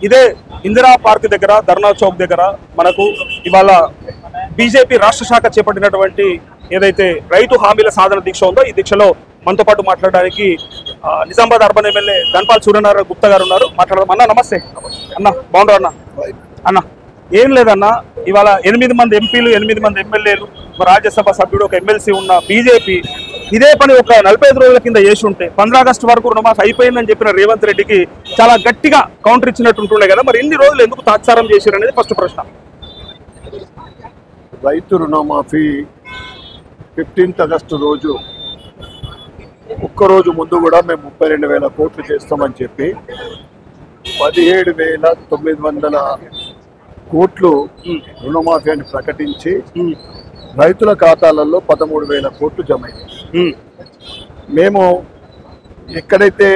ఇదే ఇందిరా పార్క్ దగ్గర ధర్నా చౌక్ దగ్గర మనకు ఇవాళ బీజేపీ రాష్ట్ర శాఖ చేపట్టినటువంటి ఏదైతే రైతు హామీల సాధన దీక్ష ఉందో ఈ దీక్షలో మనతో పాటు మాట్లాడడానికి నిజామాబాద్ అర్బన్ ఎమ్మెల్యే ధన్పాల్ సూర్యనారాయణ గుప్తా గారు ఉన్నారు. మాట్లాడదాం. అన్న నమస్తే. అన్న బాగున్నారు అన్న? అన్న ఏం లేదన్న, ఇవాళ 8 మంది ఎంపీలు 8 మంది ఎమ్మెల్యేలు రాజ్యసభ సభ్యుడు ఒక ఎమ్మెల్సీ ఉన్న బీజేపీ ఇదే పని ఒక 45 రోజుల కింద చేసి ఉంటే 15 ఆగస్టు వరకు రుణమాఫీ అయిపోయిందని చెప్పిన రేవంత్ రెడ్డికి చాలా గట్టిగా కౌంటర్ ఇచ్చినట్టు ఉంటుండే కదా, మరి ఇన్ని రోజులు ఎందుకు తాత్సారం చేశారు అనేది ఫస్ట్ ప్రశ్న. రైతు రుణమాఫీ 15 ఆగస్టు రోజు ఒక్కరోజు ముందు కూడా మేము 32,000 కోట్లు చేస్తామని చెప్పి 17,900 కోట్లు రుణమాఫీ అని ప్రకటించి రైతుల ఖాతాలలో 13,000 కోట్లు జమ అయ్యాయి. మేము ఎక్కడైతే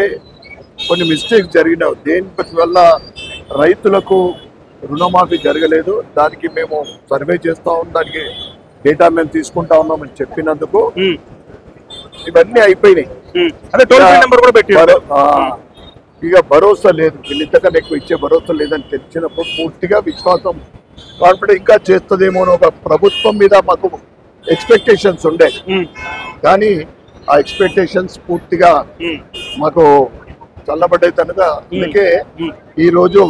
కొన్ని మిస్టేక్స్ జరిగినావు, దేని వల్ల రైతులకు రుణమాఫీ జరగలేదు, దానికి మేము సర్వే చేస్తా ఉన్నాం, దానికి డేటా మేము తీసుకుంటా ఉన్నామని చెప్పినందుకు ఇవన్నీ అయిపోయినాయి. ఇక భరోసా లేదు, ఇంతకన్నా ఎక్కువ ఇచ్చే భరోసా లేదని తెలిసినప్పుడు పూర్తిగా విశ్వాసం కాన్ఫిడెంట్ ఇంకా చేస్తుందేమో అని ఒక ప్రభుత్వం మీద మాకు ఎక్స్పెక్టేషన్స్ ఉండే, కానీ ఆ ఎక్స్పెక్టేషన్స్ పూర్తిగా మాకు చల్లబడ్డాయి కనుక అందుకే ఈ రోజు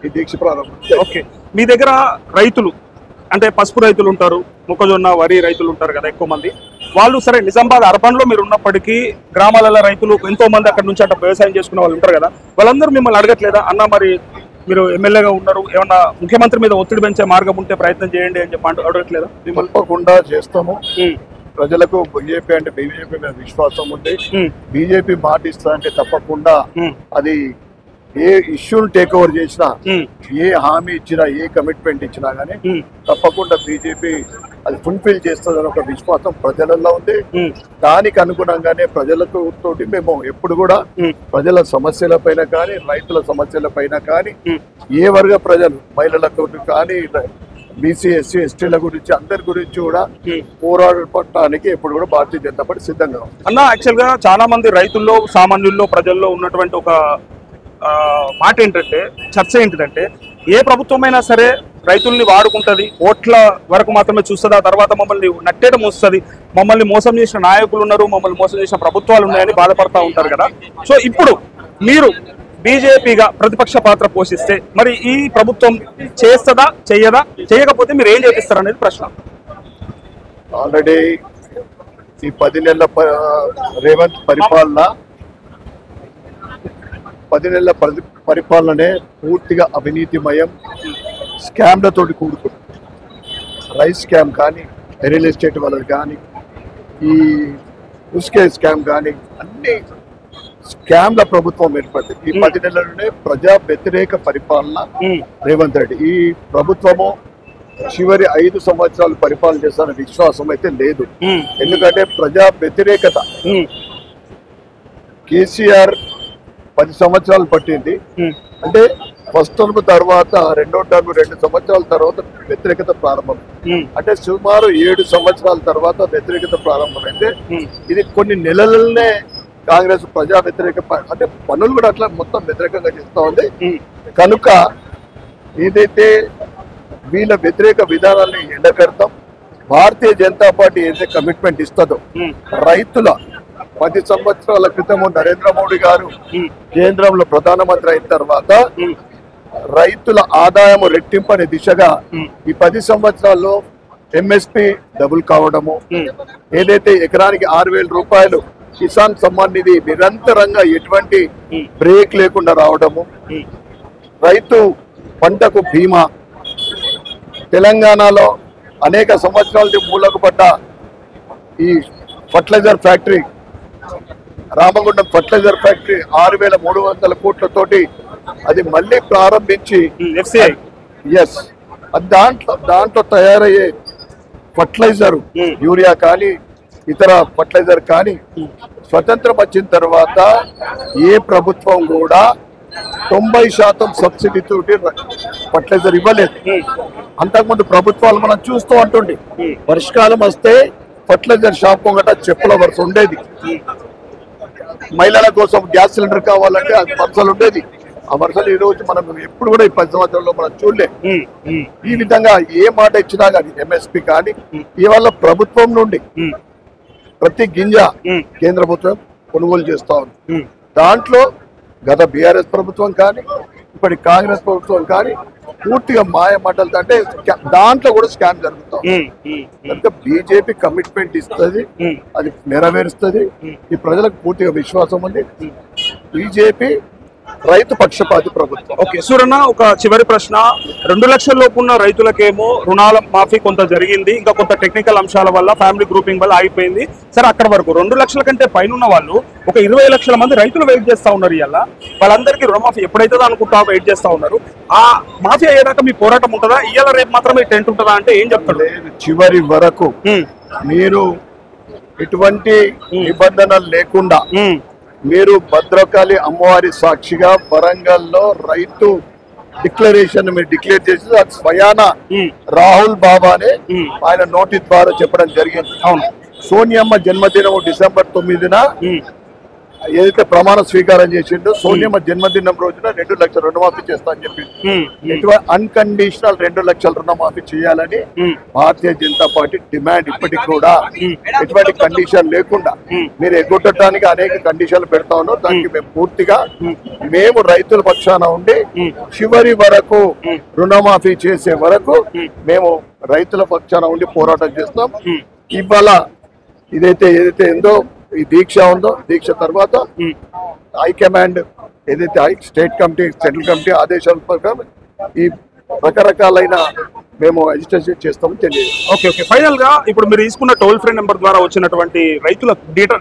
ఈ దీక్ష ప్రారంభం. ఓకే, మీ దగ్గర రైతులు అంటే పసుపు రైతులు ఉంటారు, మొక్కజొన్న వరి రైతులు ఉంటారు కదా ఎక్కువ మంది, వాళ్ళు సరే నిజామాబాద్ అర్బన్ లో మీరు ఉన్నప్పటికీ గ్రామాలలో రైతులు ఎంతో మంది అక్కడ నుంచి అట్లా వ్యవసాయం చేసుకునే వాళ్ళు ఉంటారు కదా, వాళ్ళందరూ మిమ్మల్ని అడగట్లేదా అన్న మరి మీరు ఎమ్మెల్యేగా ఉన్నారు, ఏమన్నా ముఖ్యమంత్రి మీద ఒత్తిడి పెంచే మార్గం ఉంటే ప్రయత్నం చేయండి అని చెప్పి అడగట్లేదా? తప్పకుండా చేస్తాము. ప్రజలకు బీజేపీ అంటే బీజేపీ మీద విశ్వాసం ఉంది, బీజేపీ మాట ఇస్తా అంటే తప్పకుండా అది ఏ ఇష్యూని టేక్ ఓవర్ చేసినా, ఏ హామీ ఇచ్చినా, ఏ కమిట్మెంట్ ఇచ్చినా గానీ తప్పకుండా బీజేపీ అది ఫుల్ఫిల్ చేస్తుందని ఒక విశ్వాసం ప్రజలలో ఉంది. దానికి అనుగుణంగానే ప్రజలతో తోటి మేము ఎప్పుడు కూడా ప్రజల సమస్యల పైన కానీ, రైతుల సమస్యల పైన కానీ, ఏ వర్గ ప్రజలు మహిళలతో కానీ, బీసీ ఎస్సీ ఎస్టీల గురించి అందరి గురించి కూడా పోరాడటానికి ఎప్పుడు కూడా భారతీయ జనతా పార్టీ సిద్ధంగా ఉంది. అన్న యాక్చువల్ గా చాలా మంది రైతుల్లో, సామాన్యుల్లో, ప్రజల్లో ఉన్నటువంటి ఒక మాట ఏంటంటే, చర్చ ఏంటిదంటే, ఏ ప్రభుత్వమైనా సరే రైతుల్ని వాడుకుంటుంది, ఓట్ల వరకు మాత్రమే చూస్తుంది, ఆ తర్వాత మమ్మల్ని నట్టేట మోస్తుంది, మమ్మల్ని మోసం చేసిన నాయకులు ఉన్నారు, మమ్మల్ని మోసం చేసిన ప్రభుత్వాలు ఉన్నాయని బాధపడతా ఉంటారు కదా. సో ఇప్పుడు మీరు బీజేపీగా ప్రతిపక్ష పాత్ర పోషిస్తే మరి ఈ ప్రభుత్వం చేస్తుందా, చెయ్యదా, చేయకపోతే మీరు ఏం చేపిస్తారు అనేది ప్రశ్న. ఆల్రెడీ ఈ 10 నెలల రేవంత్ పరిపాలన 10 నెలల పరిపాలననే పూర్తిగా అవినీతిమయం, స్కామ్లతోటి కూడుకుంది. రైస్ స్కామ్ కానీ, రియల్ ఎస్టేట్ వాళ్ళది కానీ, ఈ ఉస్కే స్కామ్ కానీ, అన్ని స్కామ్ల ప్రభుత్వం ఏర్పడింది. ఈ 10 నెలలనే ప్రజా వ్యతిరేక పరిపాలన రేవంత్ రెడ్డి. ఈ ప్రభుత్వము చివరి 5 సంవత్సరాలు పరిపాలన చేస్తారన్న విశ్వాసం అయితే లేదు, ఎందుకంటే ప్రజా వ్యతిరేకత. కేసీఆర్ 10 సంవత్సరాలు పట్టింది అంటే ఫస్ట్ టర్మ్ తర్వాత రెండో టర్మ్ 2 సంవత్సరాల తర్వాత వ్యతిరేకత ప్రారంభం, అంటే సుమారు 7 సంవత్సరాల తర్వాత వ్యతిరేకత ప్రారంభమైతే ఇది కొన్ని నెలలనే కాంగ్రెస్ ప్రజా వ్యతిరేక అంటే పనులు కూడా అట్లా మొత్తం వ్యతిరేకంగా చేస్తూ ఉంది. కనుక ఏదైతే వీళ్ళ వ్యతిరేక విధానాన్ని ఎండకడతాం, భారతీయ జనతా పార్టీ ఏదైతే కమిట్మెంట్ ఇస్తుందో రైతుల 10 సంవత్సరాల క్రితము నరేంద్ర మోడీ గారు కేంద్రంలో ప్రధానమంత్రి అయిన తర్వాత రైతుల ఆదాయం రెట్టింపనే దిశగా ఈ 10 సంవత్సరాల్లో ఎంఎస్పి డబుల్ కావడము, ఏదైతే ఎకరానికి 6,000 రూపాయలు కిసాన్ సమ్మాన్ నిధి నిరంతరంగా ఎటువంటి బ్రేక్ లేకుండా రావడము, రైతు పంటకు బీమా, తెలంగాణలో అనేక సంవత్సరాల మూలకు పడ్డ ఈ fertilizer factory, Ramagundam fertilizer factory 6,300 కోట్లతోటి అది మళ్ళీ ప్రారంభించి దాంట్లో తయారయ్యే ఫర్టిలైజర్ యూరియా కానీ ఇతర ఫర్టిలైజర్ కానీ స్వతంత్రం వచ్చిన తర్వాత ఏ ప్రభుత్వం కూడా 90% సబ్సిడీ తోటి ఫర్టిలైజర్ ఇవ్వలేదు. అంతకుముందు ప్రభుత్వాలు మనం చూస్తూ ఉంటుండే, వర్షకాలం వస్తే ఫర్టిలైజర్ షాప్ ముంగట చెప్పుల వరుస ఉండేది, మహిళల కోసం గ్యాస్ సిలిండర్ కావాలంటే అది వరుసలు ఉండేది, అమర్సలు ఈ రోజు మనం ఎప్పుడు కూడా ఈ 10 సంవత్సరాల్లో మనం చూడలే. ఈ విధంగా ఏ మాట ఇచ్చినా కానీ ఎంఎస్పి కానీ ఇవాళ ప్రభుత్వం నుండి ప్రతి గింజ కేంద్ర ప్రభుత్వం కొనుగోలు చేస్తా ఉంది. దాంట్లో గత బీఆర్ఎస్ ప్రభుత్వం కానీ ఇప్పటి కాంగ్రెస్ ప్రభుత్వం కానీ పూర్తిగా మాయ మాటలు అంటే దాంట్లో కూడా స్కామ్ జరుగుతాం. కనుక బీజేపీ కమిట్మెంట్ ఇస్తుంది, అది నెరవేరుస్తుంది. ఈ ప్రజలకు పూర్తిగా విశ్వాసం ఉంది. బీజేపీ రైతు పక్షపాతి ప్రభుత్వం. ఓకే సూరన్న, ఒక చివరి ప్రశ్న. 2 లక్షల లోపు ఉన్న రైతులకేమో రుణాల మాఫీ కొంత జరిగింది, ఇంకా కొంత టెక్నికల్ అంశాల వల్ల ఫ్యామిలీ గ్రూపింగ్ వల్ల ఆగిపోయింది. సరే అక్కడ వరకు 2 లక్షల కంటే పైన ఉన్న వాళ్ళు ఒక 20 లక్షల మంది రైతులు వెయిట్ చేస్తా ఉన్నారు. ఇవాళ వాళ్ళందరికీ రుణమాఫీ ఎప్పుడైతే అనుకుంటా వెయిట్ చేస్తా ఉన్నారు. ఆ మాఫీ అయ్యేదాకా మీ పోరాటం ఉంటుందా? ఇవాళ రేపు మాత్రమే టెంట్ ఉంటుందా అంటే ఏం చెప్తారు? చివరి వరకు మీరు ఎటువంటి నిబంధనలు లేకుండా మీరు భద్రకాళి అమ్మవారి సాక్షిగా వరంగల్లో రైతు డిక్లరేషన్ మీరు డిక్లేర్ చేసి అది స్వయాన రాహుల్ బాబానే ఆయన నోటి ద్వారా చెప్పడం జరిగింది. సోనియమ్మ జన్మదినం డిసెంబర్ 9న ఏదైతే ప్రమాణ స్వీకారం చేసిండో సోనియమ్మ జన్మదినం రోజున 2 లక్షల రుణమాఫీ చేస్తా అని చెప్పింది. అన్కండిషనల్ 2 లక్షల రుణమాఫీ చేయాలని భారతీయ జనతా పార్టీ డిమాండ్. ఇప్పటికి కూడా ఎటువంటి కండిషన్ లేకుండా మీరు ఎగ్గొట్టడానికి అనేక కండిషన్లు పెడతా ఉన్నాం. దానికి మేము పూర్తిగా మేము రైతుల పక్షాన ఉండి చివరి వరకు రుణమాఫీ చేసే వరకు మేము రైతుల పక్షాన ఉండి పోరాటం చేస్తాం. ఇవాళ ఏదైతే ఏందో ఈ దీక్ష ఉందో దీక్ష తర్వాత హైకమాండ్ ఏదైతే స్టేట్ కమిటీ సెంట్రల్ కమిటీ ఆదేశాల ప్రకారం ఈ రకరకాలైన మేము అజిటేషన్ చేస్తామని తెలియదు. ఓకే ఓకే ఫైనల్ గా ఇప్పుడు మీరు తీసుకున్న టోల్ ఫ్రీ నెంబర్ ద్వారా వచ్చినటువంటి రైతుల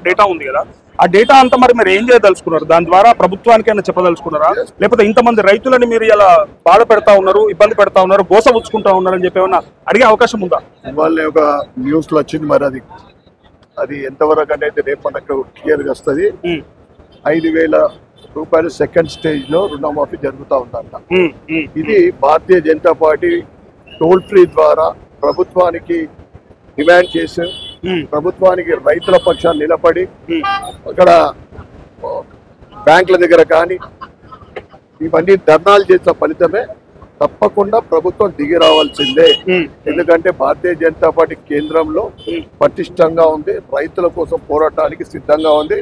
డేటా ఉంది కదా, ఆ డేటా అంతా మరి మీరు ఏం చేయదలుచుకున్నారు? దాని ద్వారా ప్రభుత్వానికి అయినా చెప్పదలుచుకున్నారా? లేకపోతే ఇంతమంది రైతులని మీరు ఇలా బాధ పెడతా ఉన్నారు, ఇబ్బంది పెడతా ఉన్నారు, గోస ఉచ్చుకుంటా ఉన్నారు అని చెప్పి ఏమన్నా అడిగే అవకాశం ఉందా? ఇవాళ ఒక న్యూస్ లో వచ్చింది, మరి అది ఎంతవరకు అనేది రేపు మనకు క్లియర్ గా వస్తుంది. 5,000 రూపాయలు సెకండ్ స్టేజ్ లో రుణమాఫీ జరుగుతూ ఉందంట. ఇది Bharatiya Janata party toll free ద్వారా ప్రభుత్వానికి డిమాండ్ చేసి ప్రభుత్వానికి రైతుల పక్షాన్ని నిలబడి అక్కడ బ్యాంకుల దగ్గర కానీ ఇవన్నీ ధర్నాలు చేసిన ఫలితమే తప్పకుండా ప్రభుత్వం దిగి రావాల్సిందే. ఎందుకంటే భారతీయ జనతా పార్టీ కేంద్రంలో పటిష్టంగా ఉంది, రైతుల కోసం పోరాటానికి సిద్ధంగా ఉంది.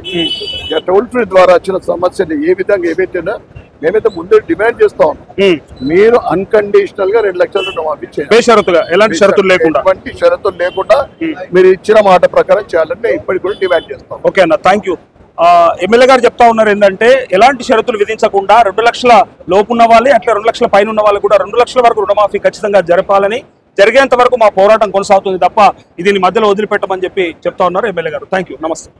టోల్ ఫ్రీ ద్వారా వచ్చిన సమస్యలు ఏ విధంగా ఏవైతేనా మేమైతే ముందే డిమాండ్ చేస్తా ఉన్నాం. మీరు అన్కండిషనల్ గా 2 లక్షల రుణమాఫీ చేయాలి, ఎలాంటి షరతులు లేకుండా మీరు ఇచ్చిన మాట ప్రకారం చేయాలని మేము ఇప్పటికి కూడా డిమాండ్ చేస్తాం. ఓకే అన్న, థ్యాంక్ యూ. ఎమ్మెల్యే గారు చెప్తా ఉన్నారు ఏంటంటే ఎలాంటి షరతులు విధించకుండా 2 లక్షల లోపు ఉన్న వాళ్ళే అట్లా 2 లక్షల పైన ఉన్న వాళ్ళు కూడా 2 లక్షల వరకు రుణమాఫీ ఖచ్చితంగా జరపాలని, జరిగేంత వరకు మా పోరాటం కొనసాగుతుంది తప్ప దీన్ని మధ్యలో వదిలిపెట్టమని చెప్పి చెప్తా ఉన్నారు ఎమ్మెల్యే గారు. థ్యాంక్ యూ, నమస్తే.